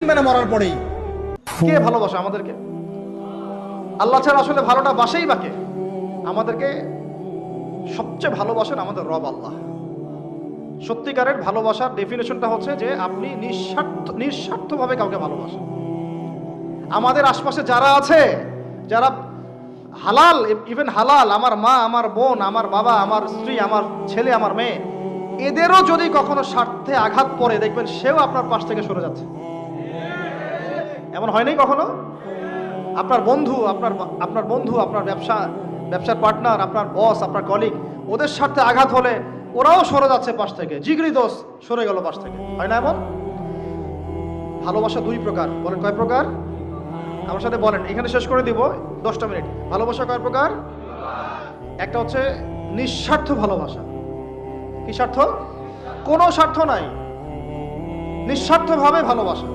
মানে মরার পরেই। কে ভালোবাসে আমাদেরকে? আল্লাহ ছাড়া আসলে ভালোটা বাসেই বাকে। আমাদেরকে সবচেয়ে ভালোবাসেন আমাদের রব আল্লাহ। সত্যিকারের ভালোবাসার ডেফিনেশনটা হচ্ছে যে আপনি নিঃস্বার্থভাবে কাউকে ভালোবাসেন। আমাদের আশপাশে যারা আছে, যারা হালাল, ইভেন হালাল, আমার মা, আমার বোন, আমার বাবা, আমার স্ত্রী, আমার ছেলে, আমার মেয়ে, এদেরও যদি কখনো স্বার্থে আঘাত পড়ে, দেখবেন সেও আপনার পাশ থেকে সরে যাচ্ছে। এমন হয় নাই কখনো? আপনার বন্ধু, আপনার ব্যবসার পার্টনার, আপনার বস, আপনার কলিগ, ওদের স্বার্থে আঘাত হলে ওরাও সরে যাচ্ছে পাশ থেকে। জিগরি দোষ সরে গেল পাশ থেকে, হয় না এমন? ভালোবাসা দুই প্রকার। বলেন কয় প্রকার? আমার সাথে বলেন, এখানে শেষ করে দিব 10টা মিনিট। ভালোবাসা কয় প্রকার? একটা হচ্ছে নিঃস্বার্থ ভালোবাসা। কি স্বার্থ? কোনো স্বার্থ নাই, নিঃস্বার্থভাবে ভালোবাসা।